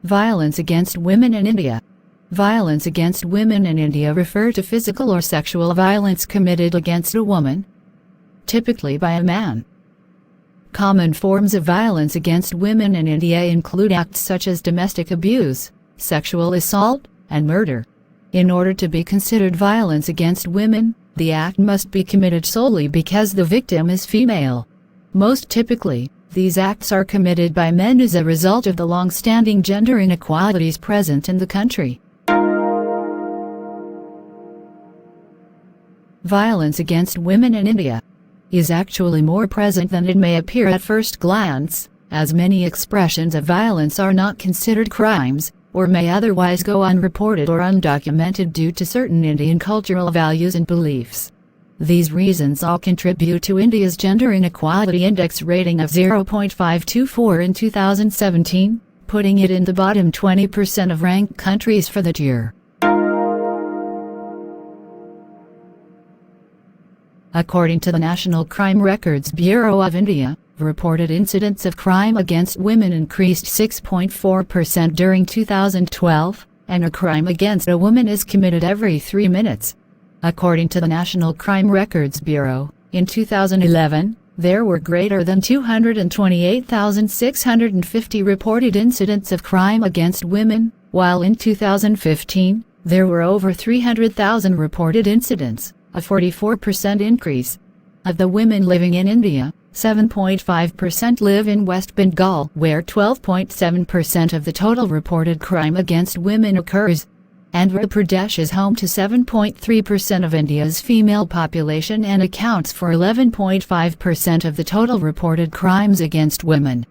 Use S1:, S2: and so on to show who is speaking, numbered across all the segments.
S1: Violence against women in India. Violence against women in India refer to physical or sexual violence committed against a woman, typically by a man. Common forms of violence against women in India include acts such as domestic abuse, sexual assault, and murder. In order to be considered violence against women, the act must be committed solely because the victim is female. Most typically, these acts are committed by men as a result of the long-standing gender inequalities present in the country. Violence against women in India is actually more present than it may appear at first glance, as many expressions of violence are not considered crimes, or may otherwise go unreported or undocumented due to certain Indian cultural values and beliefs. These reasons all contribute to India's Gender Inequality Index rating of 0.524 in 2017, putting it in the bottom 20% of ranked countries for that year. According to the National Crime Records Bureau of India, reported incidents of crime against women increased 6.4% during 2012, and a crime against a woman is committed every 3 minutes. According to the National Crime Records Bureau, in 2011, there were greater than 228,650 reported incidents of crime against women, while in 2015, there were over 300,000 reported incidents, a 44% increase. Of the women living in India, 7.5% live in West Bengal, where 12.7% of the total reported crime against women occurs. Andhra Pradesh is home to 7.3% of India's female population and accounts for 11.5% of the total reported crimes against women.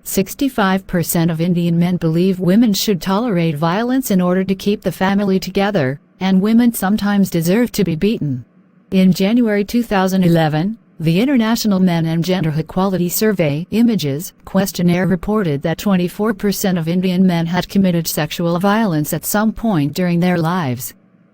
S1: 65% of Indian men believe women should tolerate violence in order to keep the family together, and women sometimes deserve to be beaten. In January 2011, the International Men and Gender Equality Survey Images questionnaire reported that 24% of Indian men had committed sexual violence at some point during their lives.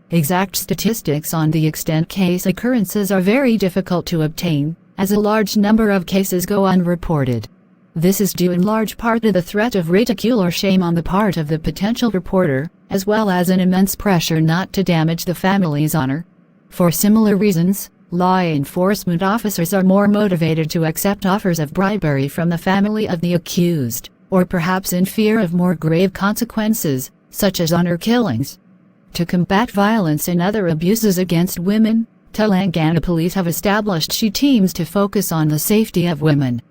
S1: Exact statistics on the extent case occurrences are very difficult to obtain, as a large number of cases go unreported. This is due in large part to the threat of ridicule or shame on the part of the potential reporter, as well as an immense pressure not to damage the family's honor. For similar reasons, law enforcement officers are more motivated to accept offers of bribery from the family of the accused, or perhaps in fear of more grave consequences, such as honor killings. To combat violence and other abuses against women, Telangana police have established SHE teams to focus on the safety of women.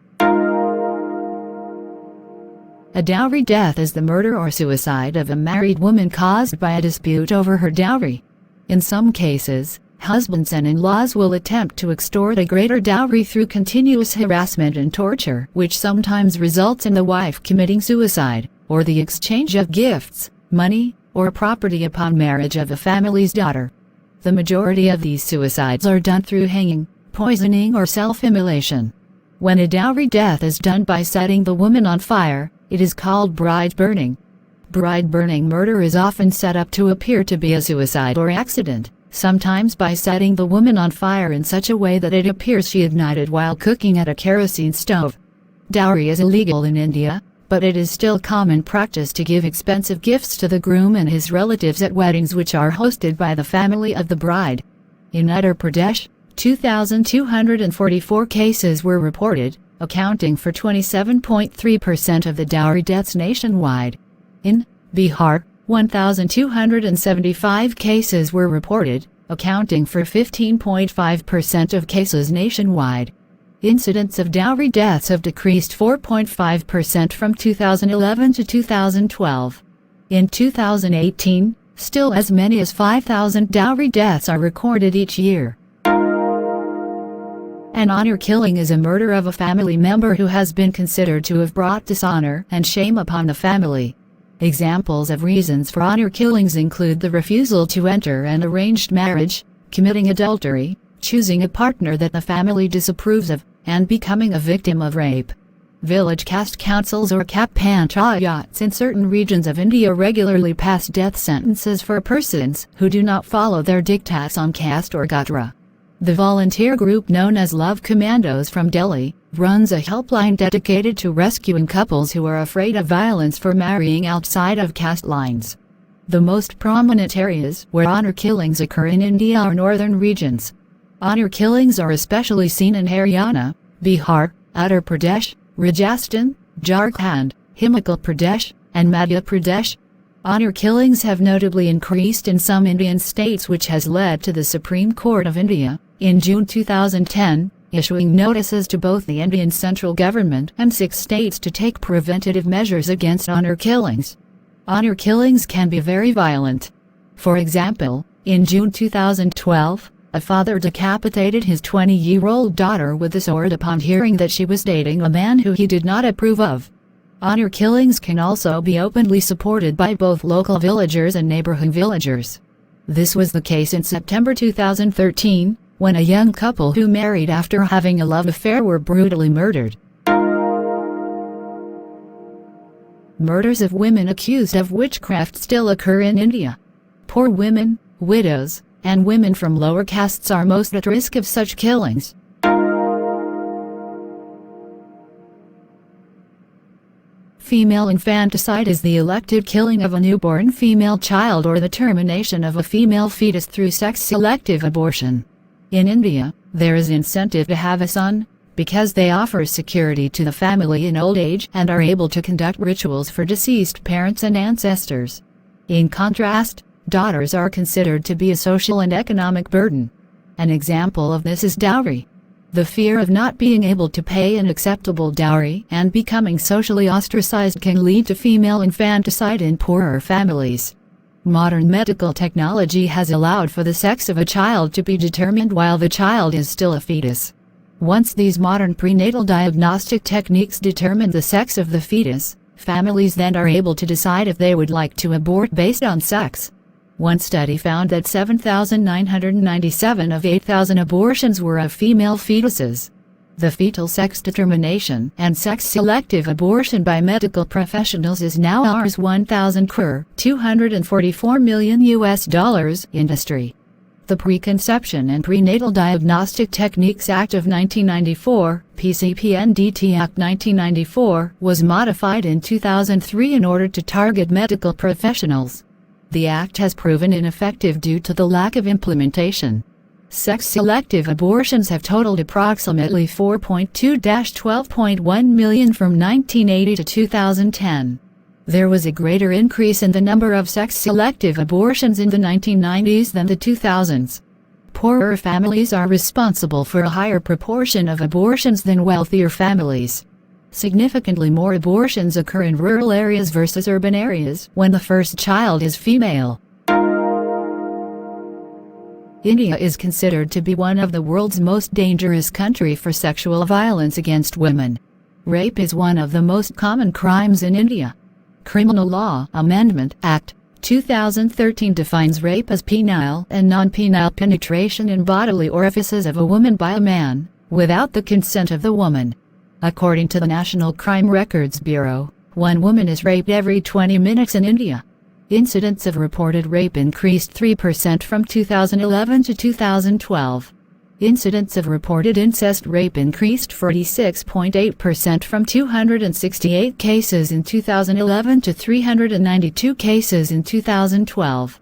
S1: A dowry death is the murder or suicide of a married woman caused by a dispute over her dowry. In some cases, husbands and in-laws will attempt to extort a greater dowry through continuous harassment and torture, which sometimes results in the wife committing suicide, or the exchange of gifts, money, or property upon marriage of the family's daughter. The majority of these suicides are done through hanging, poisoning, or self-immolation. When a dowry death is done by setting the woman on fire, it is called bride burning. Bride burning murder is often set up to appear to be a suicide or accident, sometimes by setting the woman on fire in such a way that it appears she ignited while cooking at a kerosene stove. Dowry is illegal in India, but it is still common practice to give expensive gifts to the groom and his relatives at weddings which are hosted by the family of the bride. In Uttar Pradesh, 2,244 cases were reported, accounting for 27.3% of the dowry deaths nationwide. In Bihar, 1,275 cases were reported, accounting for 15.5% of cases nationwide. Incidents of dowry deaths have decreased 4.5% from 2011 to 2012. In 2018, still as many as 5,000 dowry deaths are recorded each year. An honor killing is a murder of a family member who has been considered to have brought dishonor and shame upon the family. Examples of reasons for honor killings include the refusal to enter an arranged marriage, committing adultery, choosing a partner that the family disapproves of, and becoming a victim of rape. Village caste councils or Kap Panchayats in certain regions of India regularly pass death sentences for persons who do not follow their diktats on caste or gotra. The volunteer group known as Love Commandos from Delhi runs a helpline dedicated to rescuing couples who are afraid of violence for marrying outside of caste lines. The most prominent areas where honor killings occur in India are northern regions. Honor killings are especially seen in Haryana, Bihar, Uttar Pradesh, Rajasthan, Jharkhand, Himachal Pradesh, and Madhya Pradesh. Honor killings have notably increased in some Indian states, which has led to the Supreme Court of India, in June 2010, issuing notices to both the Indian central government and 6 states to take preventative measures against honor killings. Honor killings can be very violent. For example, in June 2012, a father decapitated his 20-year-old daughter with a sword upon hearing that she was dating a man who he did not approve of. Honor killings can also be openly supported by both local villagers and neighborhood villagers. This was the case in September 2013, when a young couple who married after having a love affair were brutally murdered. Murders of women accused of witchcraft still occur in India. Poor women, widows, and women from lower castes are most at risk of such killings. Female infanticide is the elective killing of a newborn female child or the termination of a female fetus through sex-selective abortion. In India, there is incentive to have a son, because they offer security to the family in old age and are able to conduct rituals for deceased parents and ancestors. In contrast, daughters are considered to be a social and economic burden. An example of this is dowry. The fear of not being able to pay an acceptable dowry and becoming socially ostracized can lead to female infanticide in poorer families. Modern medical technology has allowed for the sex of a child to be determined while the child is still a fetus. Once these modern prenatal diagnostic techniques determine the sex of the fetus, families then are able to decide if they would like to abort based on sex. One study found that 7,997 of 8,000 abortions were of female fetuses. The fetal sex determination and sex-selective abortion by medical professionals is now Rs 1,000 crore $244 million industry. The Preconception and Prenatal Diagnostic Techniques Act of 1994, PCPNDT Act 1994, was modified in 2003 in order to target medical professionals. The act has proven ineffective due to the lack of implementation. Sex-selective abortions have totaled approximately 4.2-12.1 million from 1980 to 2010. There was a greater increase in the number of sex-selective abortions in the 1990s than the 2000s. Poorer families are responsible for a higher proportion of abortions than wealthier families. Significantly more abortions occur in rural areas versus urban areas when the first child is female. India is considered to be one of the world's most dangerous countries for sexual violence against women. Rape is one of the most common crimes in India. Criminal Law Amendment Act 2013 defines rape as penile and non-penile penetration in bodily orifices of a woman by a man, without the consent of the woman. According to the National Crime Records Bureau, 1 woman is raped every 20 minutes in India. Incidents of reported rape increased 3% from 2011 to 2012. Incidents of reported incest rape increased 46.8% from 268 cases in 2011 to 392 cases in 2012.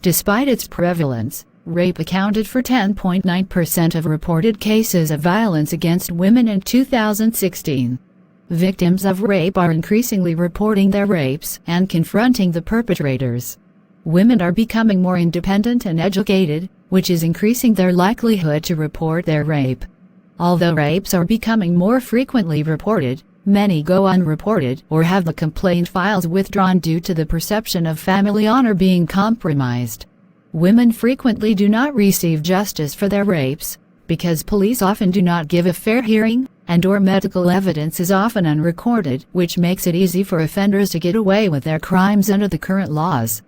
S1: Despite its prevalence, rape accounted for 10.9% of reported cases of violence against women in 2016. Victims of rape are increasingly reporting their rapes and confronting the perpetrators. Women are becoming more independent and educated, which is increasing their likelihood to report their rape. Although rapes are becoming more frequently reported, many go unreported or have the complaint files withdrawn due to the perception of family honor being compromised. Women frequently do not receive justice for their rapes, because police often do not give a fair hearing, and/or medical evidence is often unrecorded, which makes it easy for offenders to get away with their crimes under the current laws.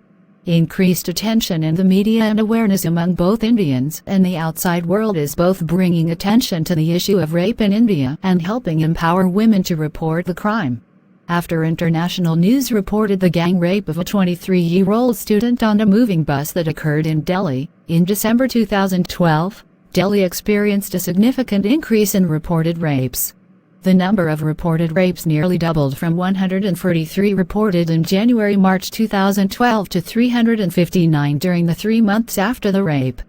S1: Increased attention in the media and awareness among both Indians and the outside world is both bringing attention to the issue of rape in India and helping empower women to report the crime. After international news reported the gang rape of a 23-year-old student on a moving bus that occurred in Delhi in December 2012, Delhi experienced a significant increase in reported rapes. The number of reported rapes nearly doubled from 143 reported in January-March 2012 to 359 during the 3 months after the rape.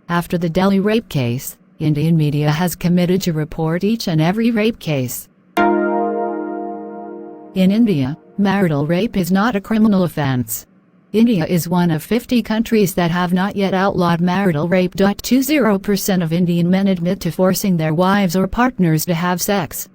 S1: After the Delhi rape case, Indian media has committed to report each and every rape case. In India, marital rape is not a criminal offense. India is one of 50 countries that have not yet outlawed marital rape. 20% of Indian men admit to forcing their wives or partners to have sex.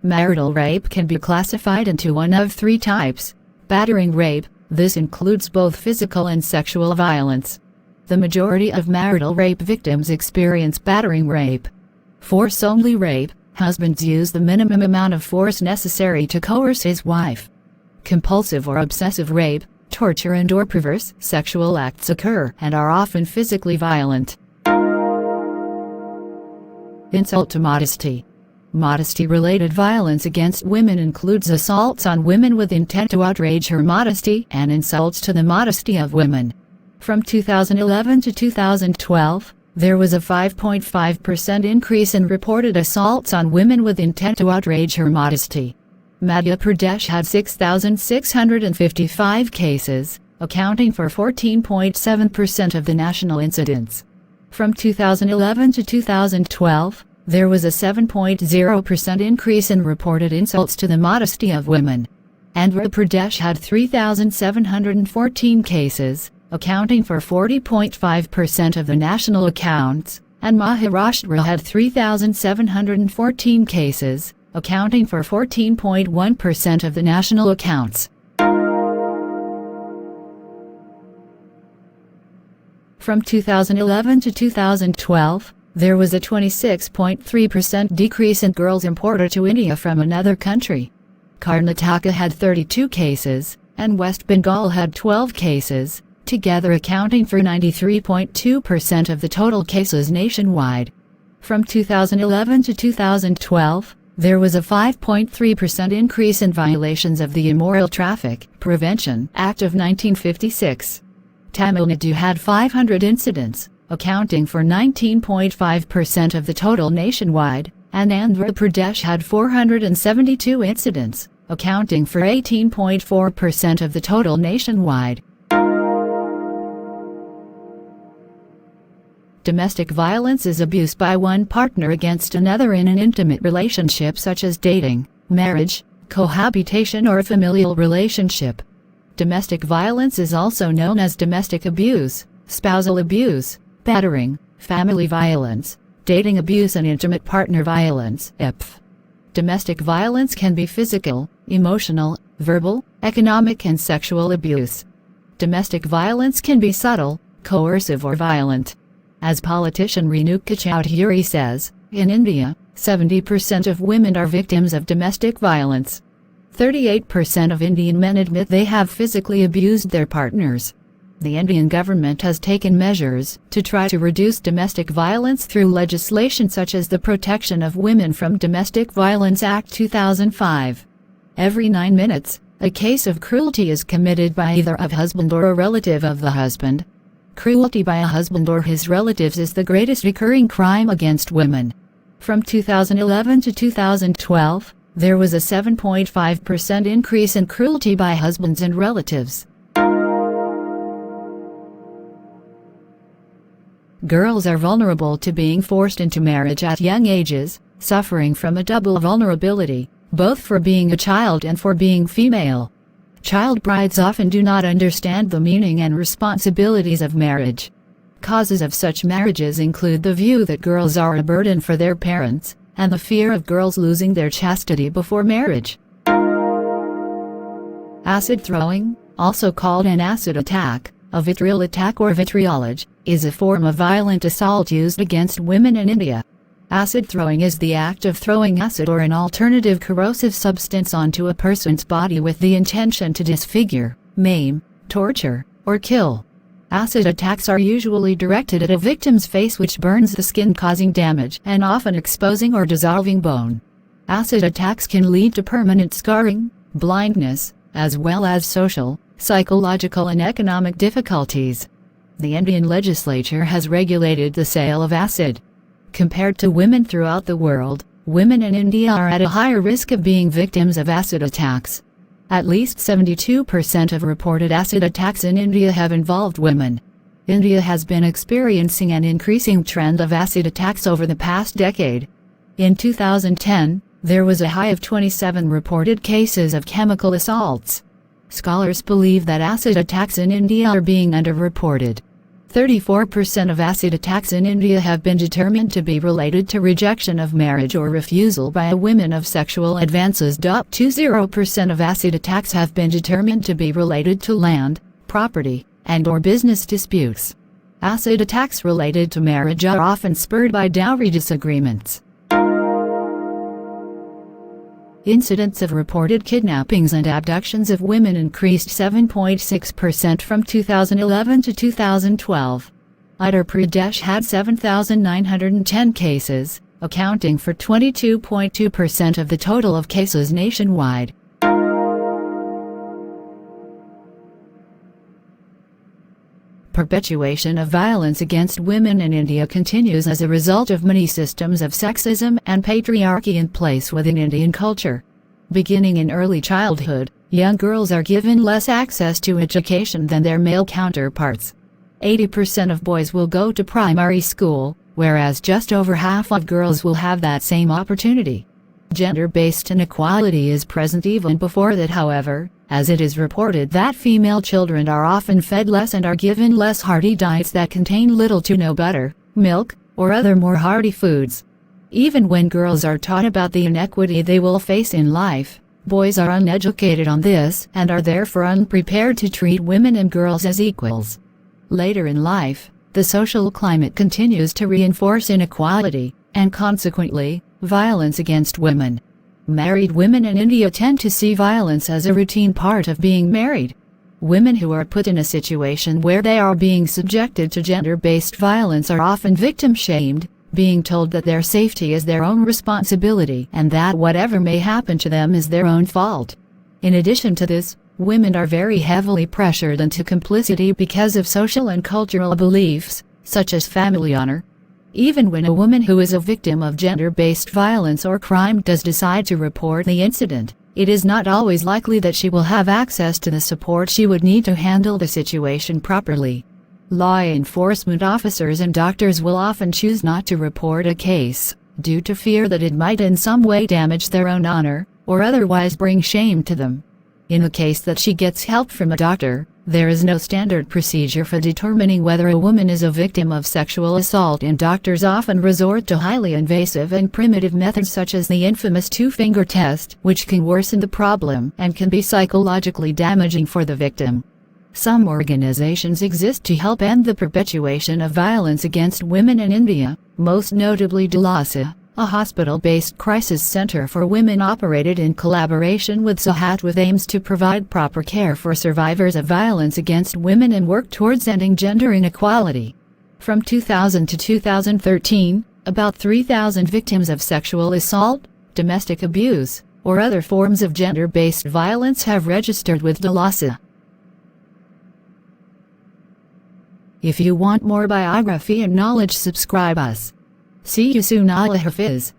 S1: Marital rape can be classified into one of 3 types. Battering rape. This includes both physical and sexual violence. The majority of marital rape victims experience battering rape. Force-only rape. Husbands use the minimum amount of force necessary to coerce his wife. Compulsive or obsessive rape. Torture and/or perverse sexual acts occur and are often physically violent. Insult to modesty. Modesty-related violence against women includes assaults on women with intent to outrage her modesty and insults to the modesty of women. From 2011 to 2012, there was a 5.5% increase in reported assaults on women with intent to outrage her modesty. Madhya Pradesh had 6,655 cases, accounting for 14.7% of the national incidents. From 2011 to 2012, there was a 7.0% increase in reported insults to the modesty of women. Andhra Pradesh had 3,714 cases, accounting for 40.5% of the national accounts, and Maharashtra had 3,714 cases, accounting for 14.1% of the national accounts. From 2011 to 2012, there was a 26.3% decrease in girls imported to India from another country. Karnataka had 32 cases, and West Bengal had 12 cases, together accounting for 93.2% of the total cases nationwide. From 2011 to 2012, there was a 5.3% increase in violations of the Immoral Traffic Prevention Act of 1956. Tamil Nadu had 500 incidents, accounting for 19.5% of the total nationwide, and Andhra Pradesh had 472 incidents, accounting for 18.4% of the total nationwide. Domestic violence is abuse by one partner against another in an intimate relationship such as dating, marriage, cohabitation or a familial relationship. Domestic violence is also known as domestic abuse, spousal abuse, battering, family violence, dating abuse and intimate partner violence (IPV). Domestic violence can be physical, emotional, verbal, economic and sexual abuse. Domestic violence can be subtle, coercive or violent. As politician Renuka Chowdhury says, in India, 70% of women are victims of domestic violence. 38% of Indian men admit they have physically abused their partners. The Indian government has taken measures to try to reduce domestic violence through legislation such as the Protection of Women from Domestic Violence Act 2005. Every 9 minutes, a case of cruelty is committed by either a husband or a relative of the husband. Cruelty by a husband or his relatives is the greatest recurring crime against women. From 2011 to 2012, there was a 7.5% increase in cruelty by husbands and relatives. Girls are vulnerable to being forced into marriage at young ages, suffering from a double vulnerability, both for being a child and for being female. Child brides often do not understand the meaning and responsibilities of marriage. Causes of such marriages include the view that girls are a burden for their parents, and the fear of girls losing their chastity before marriage. Acid throwing, also called an acid attack, a vitriol attack or vitriolage, is a form of violent assault used against women in India. Acid throwing is the act of throwing acid or an alternative corrosive substance onto a person's body with the intention to disfigure, maim, torture, or kill. Acid attacks are usually directed at a victim's face, which burns the skin, causing damage and often exposing or dissolving bone. Acid attacks can lead to permanent scarring, blindness, as well as social, Psychological and economic difficulties. The Indian legislature has regulated the sale of acid. Compared to women throughout the world, women in India are at a higher risk of being victims of acid attacks. At least 72% of reported acid attacks in India have involved women. India has been experiencing an increasing trend of acid attacks over the past decade. In 2010, there was a high of 27 reported cases of chemical assaults. Scholars believe that acid attacks in India are being underreported. 34% of acid attacks in India have been determined to be related to rejection of marriage or refusal by a woman of sexual advances. 20% of acid attacks have been determined to be related to land, property, and/or business disputes. Acid attacks related to marriage are often spurred by dowry disagreements. Incidents of reported kidnappings and abductions of women increased 7.6% from 2011 to 2012. Uttar Pradesh had 7,910 cases, accounting for 22.2% of the total of cases nationwide. Perpetuation of violence against women in India continues as a result of many systems of sexism and patriarchy in place within Indian culture. Beginning in early childhood, young girls are given less access to education than their male counterparts. 80% of boys will go to primary school, whereas just over half of girls will have that same opportunity. Gender-based inequality is present even before that, however, as it is reported that female children are often fed less and are given less hearty diets that contain little to no butter, milk, or other more hearty foods. Even when girls are taught about the inequity they will face in life, boys are uneducated on this and are therefore unprepared to treat women and girls as equals. Later in life, the social climate continues to reinforce inequality, and consequently, violence against women. Married women in India tend to see violence as a routine part of being married. Women who are put in a situation where they are being subjected to gender-based violence are often victim-shamed, being told that their safety is their own responsibility and that whatever may happen to them is their own fault. In addition to this, women are very heavily pressured into complicity because of social and cultural beliefs, such as family honor. Even when a woman who is a victim of gender-based violence or crime does decide to report the incident, it is not always likely that she will have access to the support she would need to handle the situation properly. Law enforcement officers and doctors will often choose not to report a case, due to fear that it might in some way damage their own honor, or otherwise bring shame to them. In the case that she gets help from a doctor, there is no standard procedure for determining whether a woman is a victim of sexual assault, and doctors often resort to highly invasive and primitive methods such as the infamous two-finger test, which can worsen the problem and can be psychologically damaging for the victim. Some organizations exist to help end the perpetuation of violence against women in India, most notably Dilasa, a hospital-based crisis center for women operated in collaboration with Sahat with aims to provide proper care for survivors of violence against women and work towards ending gender inequality. From 2000 to 2013, about 3,000 victims of sexual assault, domestic abuse, or other forms of gender-based violence have registered with Dilasa. If you want more biography and knowledge, subscribe us. See you soon. Allah Hafiz.